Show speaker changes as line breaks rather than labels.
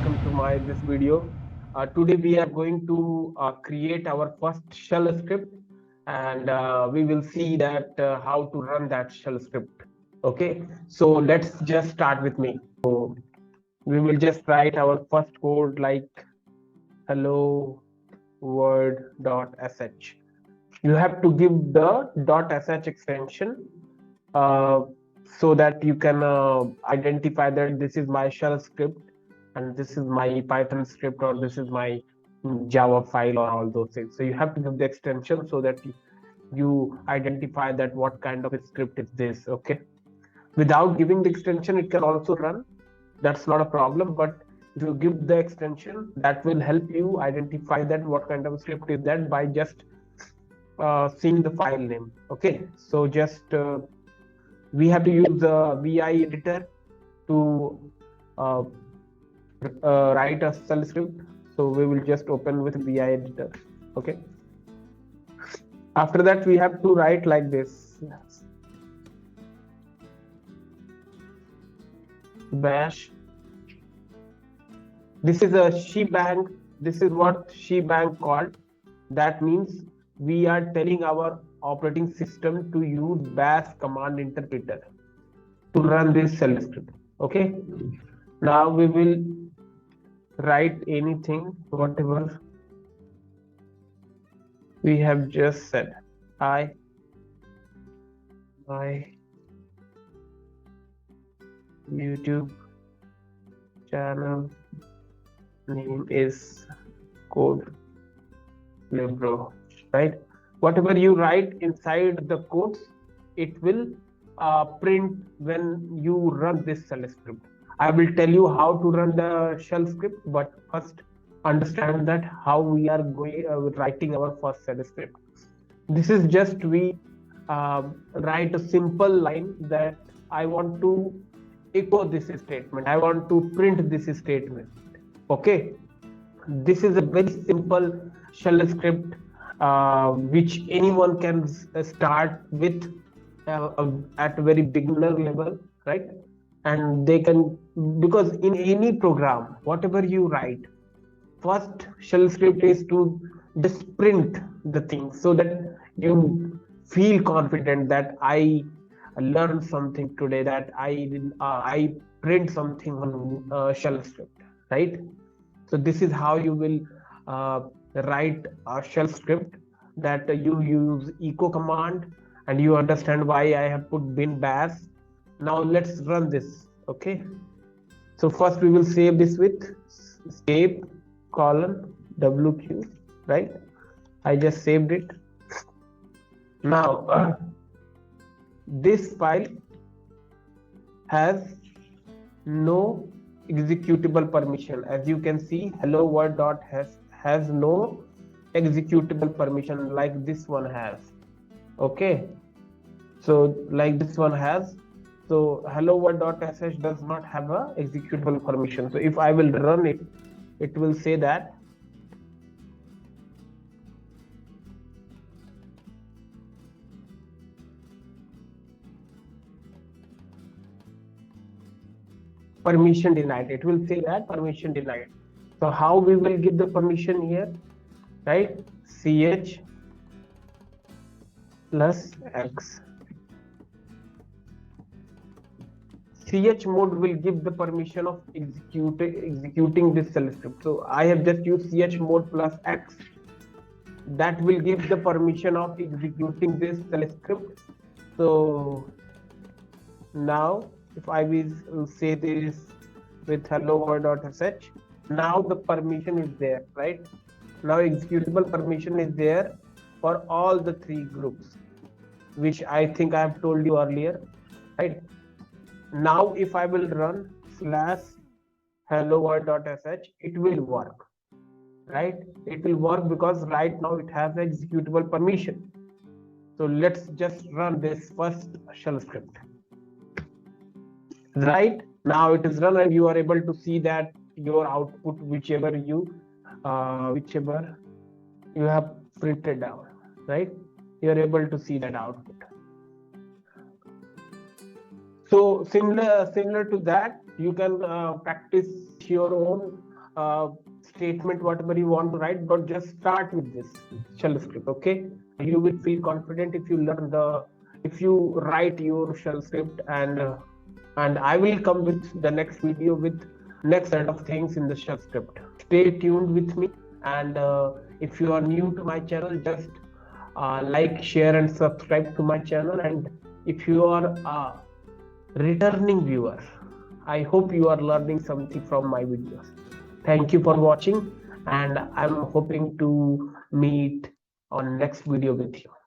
welcome to my this video. Today we are going to create our first shell script, and we will see that how to run that shell script. Okay, so let's just start with me. So we will just write our first code like hello world.sh. You have to give the .sh extension uh, so that you can identify that this is my shell script and this is my Python script or this is my Java file or all those things. So you have to give the extension so that you identify that what kind of a script is this. Okay, without giving the extension it can also run, that's not a problem, but if you give the extension that will help you identify that what kind of script is that by just seeing the file name. Okay, so just we have to use the vi editor to uh, write a shell script, so we will just open with vi editor. Okay, after that we have to write like this: bash. This is a shebang. This is what shebang called. That means we are telling our operating system to use bash command interpreter to run this shell script. Okay, now we will write anything, whatever we have just said. My YouTube channel name is Code Libro, right? Whatever you write inside the codes, it will print when you run this shell script. I will tell you how to run the shell script, but first understand that how we are going writing our first shell script. This is just we write a simple line that I want to echo this statement, I want to print this statement. Okay, this is a very simple shell script which anyone can start with at a very beginner level, right? And they can, because in any program whatever you write, first shell script is to just print the thing so that you feel confident that I learned something today, that I print something on shell script, right? So this is how you will write a shell script, that you use echo command and you understand why I have put bin bash. Now let's run this. Okay, so first we will save this with save colon wq, right? I just saved it. Now this file has no executable permission. As you can see, hello world dot has no executable permission like this one has. Okay, so like this one has. So hello world.sh does not have a executable permission. So if I will run it, it will say that permission denied. It will say that permission denied. So how we will give the permission here, right? Ch plus x. Chmod will give the permission of executing this shell script. So I have just used chmod plus x. That will give the permission of executing this shell script. So now if I will say this with hello world.sh, now the permission is there, right? Now executable permission is there for all the three groups, which I think I have told you earlier, right? Now if I will run / hello world.sh, it will work, right? It will work because right now it has executable permission. So let's just run this first shell script. Right now it is run and you are able to see that your output, whichever you have printed down, right? You are able to see that output. So similar to that, you can practice your own statement, whatever you want to write, but just start with this shell script. Okay, you will feel confident if you learn if you write your shell script, and I will come with the next video with next set of things in the shell script. Stay tuned with me, and if you are new to my channel, just like, share, and subscribe to my channel. And if you are a returning viewer, I hope you are learning something from my videos. Thank you for watching, and I'm hoping to meet on next video with you.